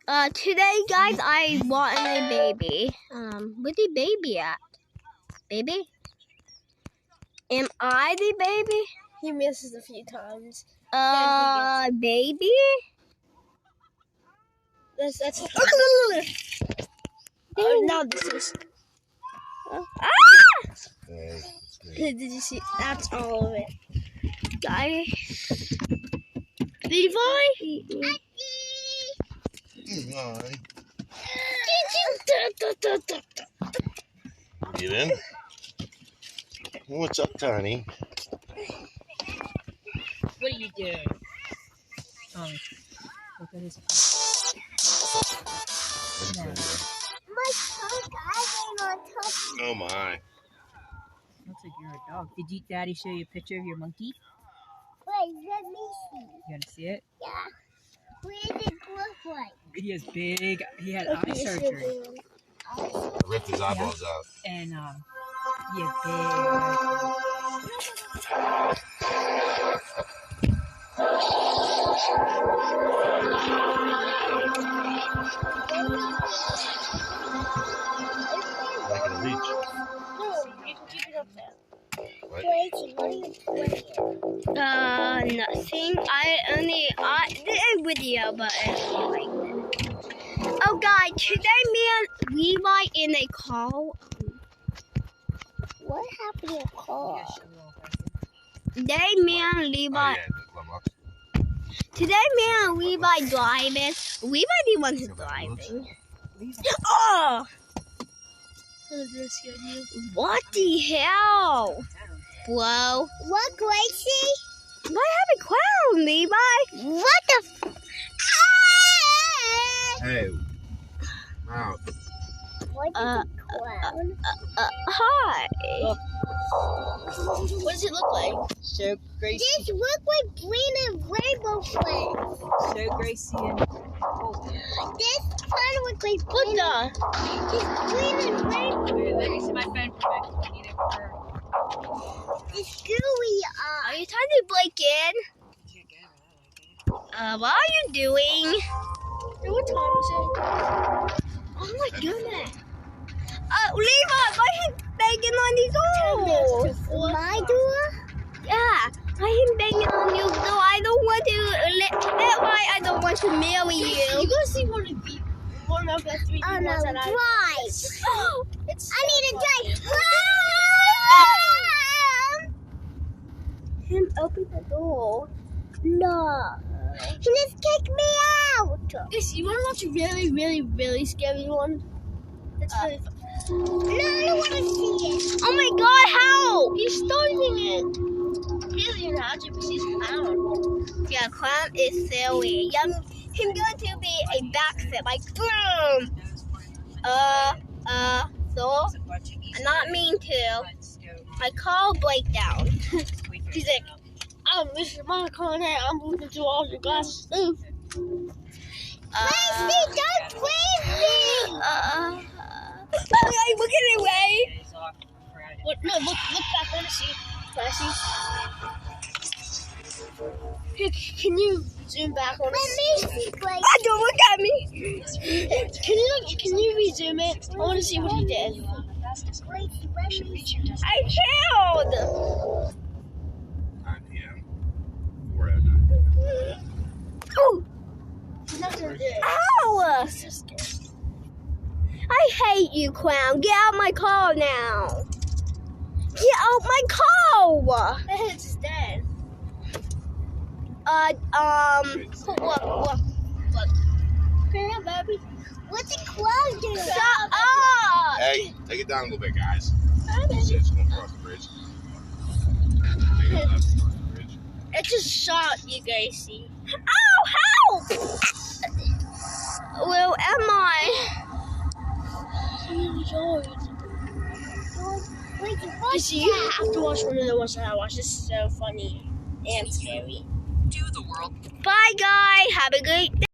Today, guys, I want a baby. Where's the baby at? Baby? Am I the baby? He misses a few times. Baby? That's now this is. Did you see? That's all of it. Guys. Levi? Get in. What's up, Tiny? What are you doing? Look at his Oh my. Looks like you're a dog. Did Daddy show you a picture of your monkey? Wait, let me see. You want to see it? Yeah. What does it look like? He has big. He had eye surgery. Ripped his eyeballs out. And he had big. Not gonna reach. No, you can keep it up there. What? Gracie, what are you playing? Nothing. I did a video, but it's like this. Oh, guys, today me and Levi in a call. What happened to your car? Today me and Levi. Today me and Levi driving. Levi the one who's driving. Oh! What the hell? Whoa. What, Gracie? I have a clown, Levi. What the Hey. Wow. What is a clown? Hi. What does it look like? So Gracie. This look like green and rainbow flags. So Gracie and This kind of looks like green. This green and rainbow. let me see my phone for I need it for her. This gooey Are you trying to break in? What are you doing? Hey, what time is it? Oh my goodness. Levi, why are you banging on the door? My door? Yeah, why are you banging on your door? I don't want to. That's why I don't want to marry You you. go see one of the 3 Oh no, ones that drive. It's I need a drive. Him open the door. No. He just kicked me out. Yes, you want to watch a really, really, really scary one? It's really fun. No, I don't want to see it. Oh my God! How? He's starting it. Really, you're not because he's a clown. Yeah, clown is silly. Him going to be a backflip, like boom. So I'm not mean to. My call breakdown. He's like, Mr. Monaco, I'm moving through all your glasses. Gracie, don't play me. I'm looking away. What? No, look back. Let me see. Here, can you zoom back on Let me see, Gracie. Don't look at me. Can you resume it? I want to see what he did. Gracie, let me see. I failed. 9 p.m. 4 at night. Oh, He's not gonna do it. ow! It's so scary. I hate you, clown. Get out my car now. Get out my car. It's just dead. Look. Okay, baby. What's a clown doing? Shut up. Hey, take it down a little bit, guys. It's going across the bridge. Take it left across the bridge. It just shot you, Gracie. Ow! Help! Well, am I? Gracie, you have to watch one of the ones that I watched. This is so funny and scary. To the world. Bye, guys. Have a great day.